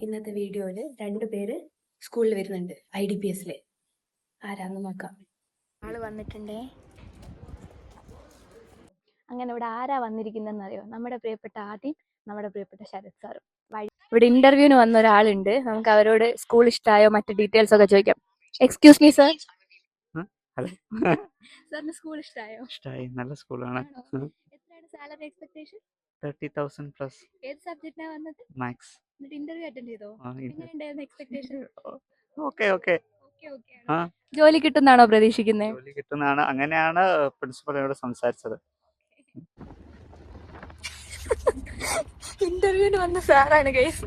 ഇന്നത്തെ വീഡിയോയിൽ 2 പേര് സ്കൂളിൽ വരുന്നുണ്ട് IDPSലെ. ആരാന്ന് നോക്കാം. ആള് വന്നിട്ടുണ്ടേ. അങ്ങനെ ഇവിടെ ആരാ വന്നിരിക്കുന്നതെന്ന് അറിയോ? നമ്മുടെ പ്രിയപ്പെട്ട ആദ്യം നമ്മുടെ പ്രിയപ്പെട്ട ശരത് സാറും. ഇവിടെ ഇന്റർവ്യൂവിന് വന്ന ഒരാളുണ്ട്. നമുക്ക് അവരോട് സ്കൂൾ ഇഷ്ടമായോ മറ്റു ഡീറ്റെയിൽസ് ഒക്കെ ചോദിക്കാം. Excuse me sir. സാറിന് സ്കൂൾ ഇഷ്ടമായോ? ഇഷ്ടമായി, നല്ല സ്കൂളാണ്. എത്രയാണ് സാലറി എക്സ്പെക്ടേഷൻ? 30,000 പ്ലസ്. ഏത് സബ്ജക്റ്റിനാ വന്നത്? മാത്സ്. എന്നിട്ട് ഇന്റർവ്യൂ അറ്റൻഡ് ചെയ്തോ? എങ്ങനെയുണ്ടായിരുന്നു എക്സ്പെക്ടേഷൻ? ഓക്കെ. ജോലി കിട്ടുന്നാണോ പ്രതീക്ഷിക്കുന്നത്? ജോലി കിട്ടുന്നതാണ്, അങ്ങനെയാണ് പ്രിൻസിപ്പളിനോട് സംസാരിച്ചത്. ഇന്റർവ്യൂവിന് വന്ന സാറാണ് ഗൈസ്.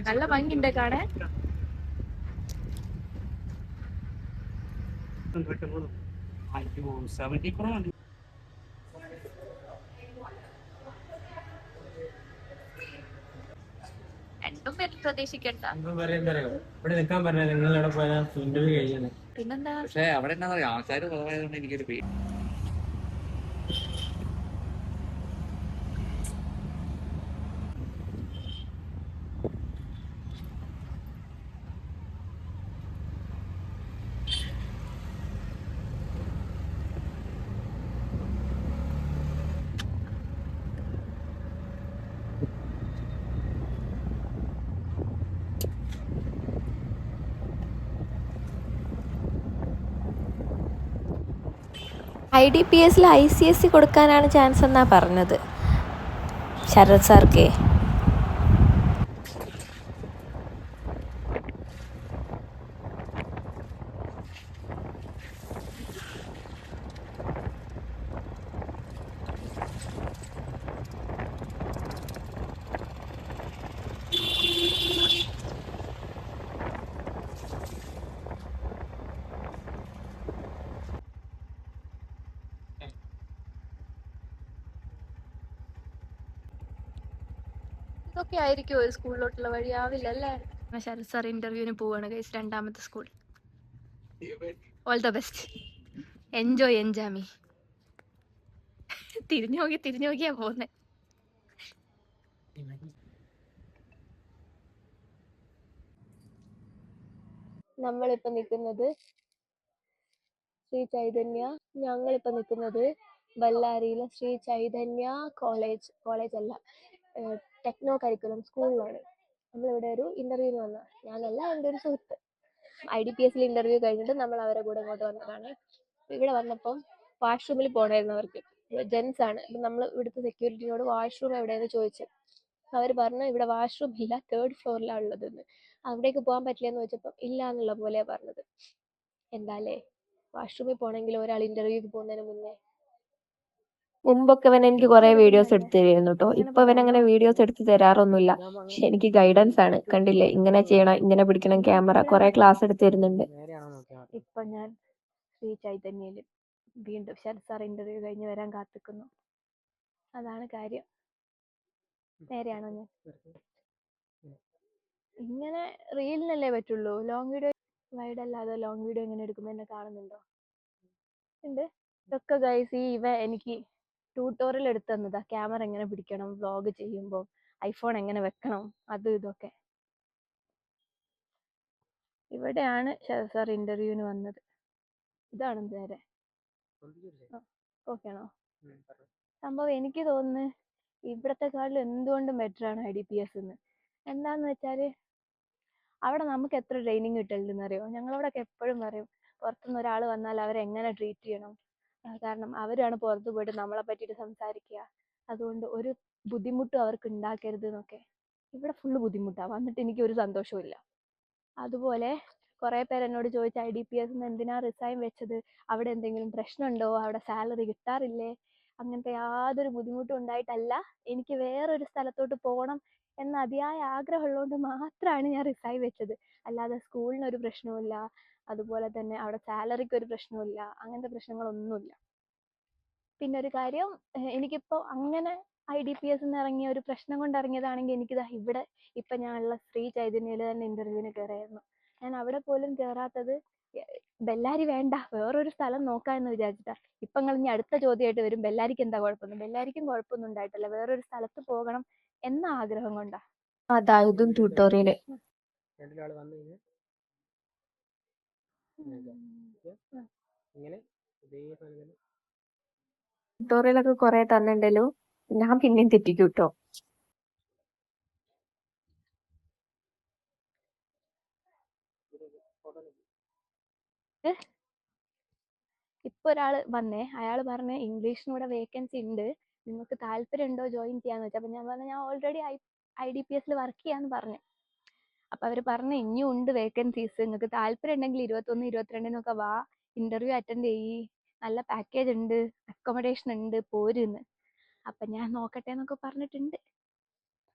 നല്ല ഭംഗിയുണ്ട് കാണാൻ. രണ്ടും പേരും പ്രതീക്ഷിക്കണ്ട. പിന്നെന്താ? പക്ഷെ അവിടെ എന്താ പറയാ, ആൾക്കാർ കുറവായതുകൊണ്ട് എനിക്കൊരു പേടി. IDPSൽ ICSE കൊടുക്കാനാണ് ചാൻസ് എന്നാണ് പറഞ്ഞത് ശരത് സാർക്ക്. ഇതൊക്കെ ആയിരിക്കും ഒരു സ്കൂളിലോട്ടുള്ള വഴി. ആവില്ല അല്ലേ? ശരത് സാർ ഇന്റർവ്യൂവിന് പോവാണ് ഗൈസ്. 2ാമത്തെ school. All the best. Enjoy Enjaami. തിരിഞ്ഞു നോക്കിയാ പോന്നെ. നമ്മളിപ്പോ നിൽക്കുന്നത് ശ്രീ ചൈതന്യ. ഞങ്ങളിപ്പോ നിൽക്കുന്നത് ബല്ലാരിയിലെ ശ്രീ ചൈതന്യ കോളേജ് അല്ല, ടെക്നോ കരിക്കുലം സ്കൂളിലാണ്. നമ്മളിവിടെ ഒരു ഇന്റർവ്യൂവിന് വന്ന, ഞാനല്ല, എൻ്റെ ഒരു സുഹൃത്ത്. IDPSൽ ഇന്റർവ്യൂ കഴിഞ്ഞിട്ട് നമ്മൾ അവരെ കൂടെ ഇങ്ങോട്ട് വന്നതാണ്. ഇവിടെ വന്നപ്പം വാഷ്റൂമിൽ പോകണമായിരുന്നു അവർക്ക്. ജെൻസ് ആണ്. അപ്പം നമ്മൾ ഇവിടുത്തെ സെക്യൂരിറ്റിയോട് വാഷ്റൂം എവിടെയെന്ന് ചോദിച്ചു. അവർ പറഞ്ഞു ഇവിടെ വാഷ്റൂം ഇല്ല, 3rd ഫ്ലോറിലാണ് ഉള്ളതെന്ന്. അവിടേക്ക് പോകാൻ പറ്റില്ലെന്ന് ചോദിച്ചപ്പം ഇല്ല എന്നുള്ള പോലെ പറഞ്ഞത്. എന്താല്ലേ, വാഷ്റൂമിൽ പോകണമെങ്കിൽ ഒരാൾ ഇന്റർവ്യൂക്ക് പോകുന്നതിന് മുമ്പൊക്കെ ഇവൻ എനിക്ക് കുറെ വീഡിയോസ് എടുത്ത് തരുമായിരുന്നു കേട്ടോ. ഇപ്പൊ ഇവൻ അങ്ങനെ വീഡിയോസ് എടുത്ത് തരാറൊന്നുമില്ല. പക്ഷെ എനിക്ക് ഗൈഡൻസ് ആണ്. കണ്ടില്ലേ, ഇങ്ങനെ ചെയ്യണം, ഇങ്ങനെ പിടിക്കണം ക്യാമറ, കുറെ ക്ലാസ് എടുത്ത് തരുന്നുണ്ട്. ഇപ്പൊ ഞാൻ ശ്രീ ചൈതന്യയില് വീണ്ടും ശരത് സാർ ഇന്റർവ്യൂ കഴിഞ്ഞ് വരാൻ കാത്തിക്കുന്നു. അതാണ് കാര്യം. നേരെയാണോ? ഞാൻ ഇങ്ങനെ റീലിനല്ലേ പറ്റുള്ളൂ. ലോങ് വീഡിയോ വൈഡ് അല്ലാതെ ലോങ് വീഡിയോ എങ്ങനെ എടുക്കുമ്പോൾ എന്നെ കാണുന്നുണ്ടോ? ഉണ്ട്. ഇതൊക്കെ ഗൈസ് എനിക്ക് ട്യൂട്ടോറിയൽ എടുത്തു തന്നതാ. ക്യാമറ എങ്ങനെ പിടിക്കണം, വ്ലോഗ് ചെയ്യുമ്പോൾ ഐഫോൺ എങ്ങനെ വെക്കണം, അത് ഇതൊക്കെ. ഇവിടെയാണ് ശരത് സാർ ഇന്റർവ്യൂവിന് വന്നത്. ഇതാണ് നേരെ. ഓക്കെ ആണോ? സംഭവം എനിക്ക് തോന്നുന്നു ഇവിടത്തെക്കാളും എന്തുകൊണ്ടും ബെറ്റർ ആണ് IDPS എന്ന്. എന്താന്ന് വെച്ചാല് അവിടെ നമുക്ക് എത്ര ട്രെയിനിങ് കിട്ടലുണ്ടെന്ന് അറിയോ? ഞങ്ങളവിടെയൊക്കെ എപ്പോഴും പറയും പുറത്തുനിന്ന് ഒരാൾ വന്നാൽ അവരെ എങ്ങനെ ട്രീറ്റ് ചെയ്യണം. കാരണം അവരാണ് പുറത്ത് പോയിട്ട് നമ്മളെ പറ്റിയിട്ട് സംസാരിക്കുക. അതുകൊണ്ട് ഒരു ബുദ്ധിമുട്ടും അവർക്ക് ഉണ്ടാക്കരുത് എന്നൊക്കെ. ഇവിടെ ഫുള്ള് ബുദ്ധിമുട്ടാണ്. വന്നിട്ട് എനിക്ക് ഒരു സന്തോഷവും ഇല്ല. അതുപോലെ കുറെ പേര് എന്നോട് ചോദിച്ചു IDPS എന്തിനാ റിസൈൻ വെച്ചത്, അവിടെ എന്തെങ്കിലും പ്രശ്നമുണ്ടോ, അവിടെ സാലറി കിട്ടാറില്ലേ? അങ്ങനത്തെ യാതൊരു ബുദ്ധിമുട്ടും ഉണ്ടായിട്ടല്ല. എനിക്ക് വേറൊരു സ്ഥലത്തോട്ട് പോകണം എന്ന അതിയായ ആഗ്രഹമുള്ളതുകൊണ്ട് മാത്രമാണ് ഞാൻ റിസൈൻ വെച്ചത്. അല്ലാതെ സ്കൂളിനൊരു പ്രശ്നവുമില്ല, അതുപോലെ തന്നെ അവിടെ സാലറിക്ക് ഒരു പ്രശ്നവുമില്ല, അങ്ങനത്തെ പ്രശ്നങ്ങളൊന്നുമില്ല. പിന്നെ ഒരു കാര്യം, എനിക്കിപ്പോൾ അങ്ങനെ IDPS ഇറങ്ങിയ ഒരു പ്രശ്നം കൊണ്ട് ഇറങ്ങിയതാണെങ്കിൽ എനിക്കിതാ ഇവിടെ ഇപ്പൊ ഞാനുള്ള ശ്രീ ചൈതന്യയിൽ തന്നെ ഇന്റർവ്യൂവിന് കയറിയായിരുന്നു. ഞാൻ അവിടെ പോലും കയറാത്തത് ബെല്ലാരി വേണ്ട വേറൊരു സ്ഥലം നോക്കാമെന്ന് വിചാരിച്ചിട്ടാ. ഇപ്പൊ നിങ്ങൾ ഇനി അടുത്ത ചോദ്യമായിട്ട് വരും ബെല്ലാരിക്ക് എന്താ കുഴപ്പമൊന്നും. ബെല്ലാരിക്കും കുഴപ്പമൊന്നും ഉണ്ടായിട്ടില്ല, വേറൊരു സ്ഥലത്ത് പോകണം എന്ന ആഗ്രഹം കൊണ്ടാ. അതാ ഇതും ട്യൂട്ടോറിയല്. ട്യൂട്ടോറിയലൊക്കെ കുറെ തന്നിണ്ടല്ലോ, ഞാൻ പിന്നെയും തെറ്റിക്കൂട്ടോ. ഇപ്പൊ ഒരാള് വന്നേ, അയാൾ പറഞ്ഞ ഇംഗ്ലീഷിനൂടെ വേക്കൻസി ഉണ്ട്, നിങ്ങൾക്ക് താല്പര്യം ഉണ്ടോ ജോയിൻ ചെയ്യാന്ന് വെച്ചാൽ. അപ്പൊ ഞാൻ പറഞ്ഞു ഞാൻ ഓൾറെഡി IDPS വർക്ക് ചെയ്യാന്ന് പറഞ്ഞു. അപ്പൊ അവര് പറഞ്ഞു ഇനിയും ഉണ്ട് വേക്കൻസീസ്, നിങ്ങൾക്ക് താല്പര്യം ഉണ്ടെങ്കിൽ 21, 22 വാ, ഇന്റർവ്യൂ അറ്റൻഡ് ചെയ്യ്, നല്ല പാക്കേജ് ഉണ്ട്, അക്കോമഡേഷൻ ഉണ്ട്, പോരുന്ന്. അപ്പൊ ഞാൻ നോക്കട്ടെ എന്നൊക്കെ പറഞ്ഞിട്ടുണ്ട്.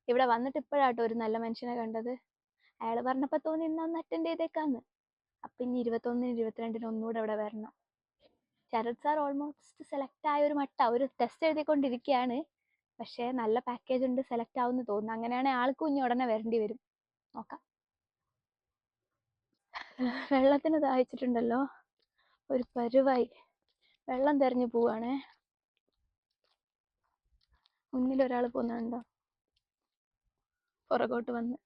ഇവിടെ വന്നിട്ട് ഇപ്പോഴാട്ടോ ഒരു നല്ല മനുഷ്യനെ കണ്ടത്. അയാൾ പറഞ്ഞപ്പോ തോന്നി ഇന്നൊന്ന് അറ്റൻഡ് ചെയ്തേക്കാന്ന്. അപ്പൊ ഇനി 21, 22 ഒന്നുകൂടെ അവിടെ വരണം. ശരത് സാർ ഓൾമോസ്റ്റ് സെലക്ട് ആയ ഒരു മട്ട, ഒരു ടെസ്റ്റ് എഴുതിക്കൊണ്ടിരിക്കുകയാണ്. പക്ഷെ നല്ല പാക്കേജ് ഉണ്ട്, സെലക്ട് ആവുമെന്ന് തോന്നുന്നു. അങ്ങനെയാണെങ്കിൽ ആൾക്കും ഇനി ഉടനെ വരേണ്ടി വരും. നോക്കാം. വെള്ളത്തിന് ദാഹിച്ചിട്ടുണ്ടല്ലോ, ഒരു പരുവായി. വെള്ളം തെരഞ്ഞു പോവാണേ. മുന്നിൽ ഒരാൾ പോകുന്നുണ്ടോ, പുറകോട്ട് വന്ന്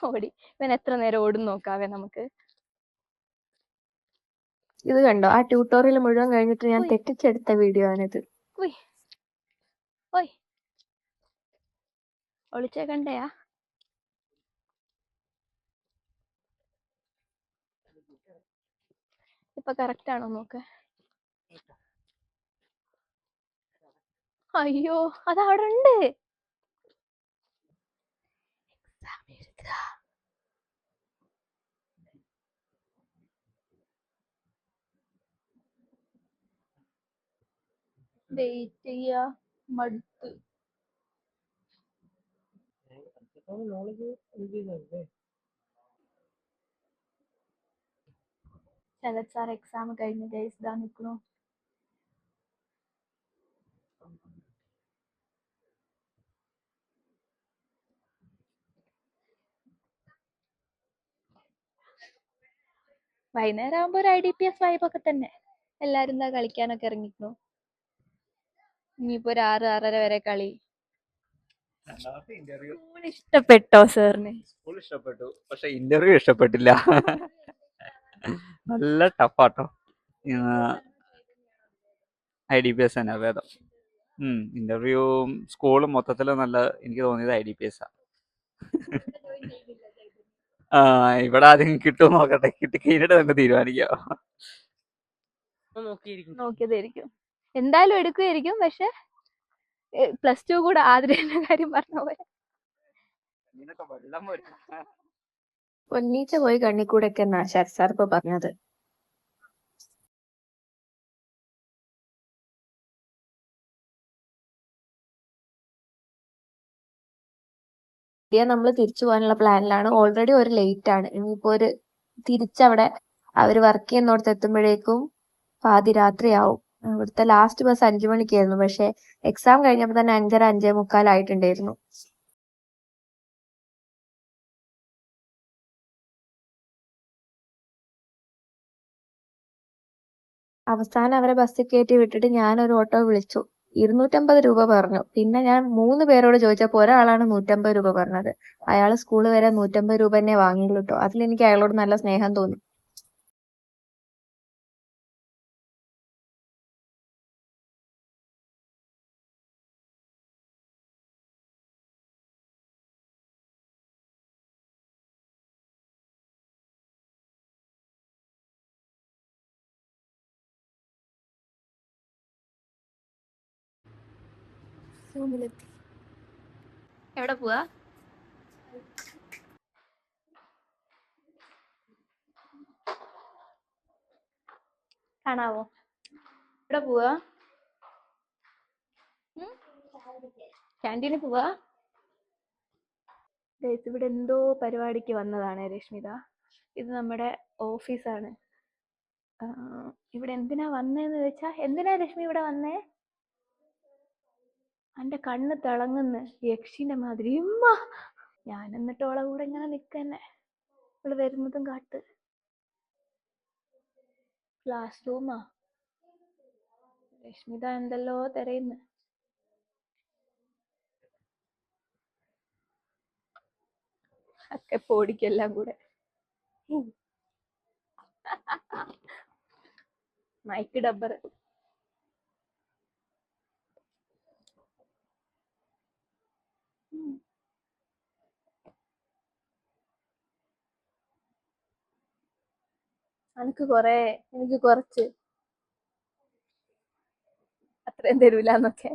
ഓടി. ഇവൻ എത്ര നേരം ഓടും നോക്കാവേ നമുക്ക്. ഇത് കണ്ടോ, ആ ട്യൂട്ടോറിയൽ മുഴുവൻ കഴിഞ്ഞിട്ട് ഞാൻ ഉയ് തെറ്റിച്ചെടുത്ത വീഡിയോ ആണിത്. ഉയ് ഓയ് ഒളിച്ചേ കണ്ടയാ. ഇപ്പൊ കറക്റ്റ് ആണോ നോക്ക്. അയ്യോ അതവിടെ ഉണ്ട്. വെയിറ്റ് ചെയ്യാ, മടുത്ത്. ശരത് സാർ എക്സാം കഴിഞ്ഞ് ഗൈസ് ഇതാ നിൽക്കണു. വൈകുന്നേരം ആകുമ്പോ ഒരു IDPS വൈബൊക്കെ തന്നെ. എല്ലാരും എന്താ കളിക്കാനൊക്കെ ഇറങ്ങിക്കണു. ഇനിയിപ്പോ ഒരു 6, 6:30 വരെ കളി. ഇഷ്ടപ്പെട്ടോ സാറിന്? സ്കൂൾ ഇഷ്ടപ്പെട്ടു, പക്ഷെ ഇന്റർവ്യൂ ഇഷ്ടപ്പെട്ടില്ല. നല്ല ടഫാട്ടോ. IDPS തന്നെ ഭേദം. ഇന്റർവ്യൂവും സ്കൂളും മൊത്തത്തിൽ നല്ല എനിക്ക് തോന്നിയത് IDPS ആ. ഇവിടെ ആദ്യം കിട്ടും നോക്കട്ടെ, കിട്ടി കഴിഞ്ഞിട്ട് നമുക്ക് തീരുമാനിക്കാം. നോക്കിയതായിരിക്കും, എന്തായാലും എടുക്കുമായിരിക്കും. പക്ഷെ +2 കൂടെ ആതിരേന്റെ കാര്യം പറഞ്ഞ പോലെ വെള്ളം വരും. പൊന്നീച്ച പോയി കണ്ണിക്കൂടെയൊക്കെ എന്നാ ശരത് സാർ ഇപ്പൊ പറഞ്ഞത്. നമ്മൾ തിരിച്ചു പോകാനുള്ള പ്ലാനിലാണ്. ഓൾറെഡി ഒരു ലേറ്റ് ആണ്. ഇനിയിപ്പോ ഒരു തിരിച്ചവിടെ അവര് വർക്ക് ചെയ്യുന്നിടത്ത് എത്തുമ്പോഴേക്കും പാതിരാത്രിയാവും. ഇവിടുത്തെ ലാസ്റ്റ് ബസ് 5 മണിക്കായിരുന്നു. പക്ഷെ എക്സാം കഴിഞ്ഞപ്പോ തന്നെ 5:30, 5:45 ആയിട്ടുണ്ടായിരുന്നു. അവസാനം അവരെ ബസ്സിൽ കയറ്റി വിട്ടിട്ട് ഞാനൊരു ഓട്ടോ വിളിച്ചു. 250 രൂപ പറഞ്ഞു. പിന്നെ ഞാൻ 3 പേരോട് ചോദിച്ചപ്പോ ഒരാളാണ് 150 രൂപ പറഞ്ഞത്. അയാള് സ്കൂൾ വരെ 150 രൂപ തന്നെ വാങ്ങിയുള്ളൂ കേട്ടോ. അതിലെനിക്ക് അയാളോട് നല്ല സ്നേഹം തോന്നി. എവിടെ പോവാ? കാണാവോ? എവിടെ പോവാ? ക്യാൻറ്റീനിൽ പോവാ? ഗൈസ് ഇവിടെ എന്തോ പരിപാടിക്ക് വന്നതാണ് രശ്മിത. ഇത് നമ്മുടെ ഓഫീസാണ്. ആ, ഇവിടെ എന്തിനാ വന്നേന്ന് ചോദിച്ചാ എന്തിനാ രശ്മി ഇവിടെ വന്നേ? എന്റെ കണ്ണ് തിളങ്ങുന്ന് യക്ഷിന്റെ മാതിരി ഉമ്മ. ഞാൻ എന്നിട്ട് ഓളെ കൂടെ ഇങ്ങനെ നിക്കന്നെ. അവള് വരുന്നതും കാട്ട്. ക്ലാസ് റൂമാ. രശ്മിത എന്തെല്ലോ തിരയുന്നു. ഒക്കെ പോടിക്കെല്ലാം കൂടെ. മൈക്ക് ഡബ്ബർ. എനിക്ക് കൊറേ, എനിക്ക് കുറച്ച് അത്രയും തരൂലെന്നൊക്കെ.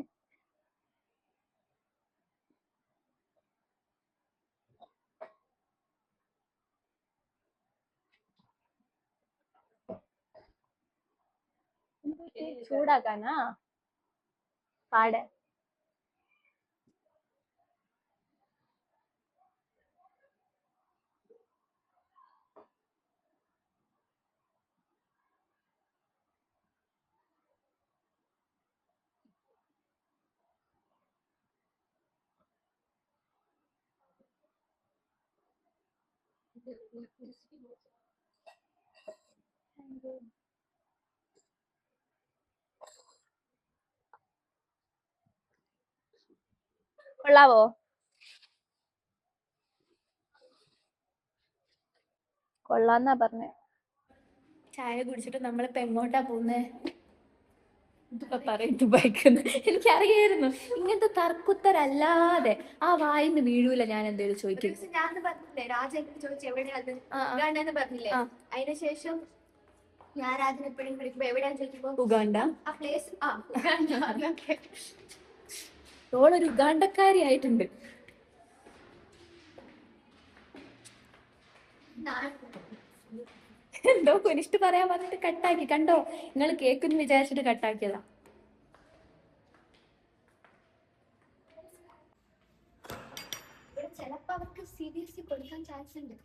ചൂടാക്കാനാ പാടെ. കൊള്ളാവോ? കൊള്ളാന്നാ പറഞ്ഞേ. ചായ കുടിച്ചിട്ട് നമ്മളിപ്പോ എങ്ങോട്ടാ പോകുന്നേ? ഇതിപ്പോ പറയും ദുബായിക്കെന്ന്. എനിക്കറിയായിരുന്നു ഇങ്ങനത്തെ തർക്കുത്തരല്ലാതെ ആ വായിന്ന് വീഴൂല. ഞാൻ എന്തേലും ചോദിക്കും. ഞാൻ പറഞ്ഞില്ലേ രാജ ചോദിച്ചു എവിടെയാത് ഉഗാണ്ടെന്ന് പറഞ്ഞില്ലേ. അതിനുശേഷം ഞാൻ രാജനെ എപ്പോഴും വിളിക്കുമ്പോ എവിടെയാന്ന് ചോദിക്കുമ്പോ ഉഗാണ്ട ആ പ്ലേസ് ഉഗാണ്ട. ഓളൊരു ഉഗാണ്ടക്കാരി ആയിട്ടുണ്ട്. എന്തോ കുനിഷ്ട് പറയാൻ പറഞ്ഞിട്ട് കട്ടാക്കി. കണ്ടോ, നിങ്ങൾ കേൾക്കുന്നു വിചാരിച്ചിട്ട് കട്ടാക്കിയതാ. ചിലപ്പോ അവർക്ക് CBSE കൊടുക്കാൻ ചാൻസ് ഉണ്ട്.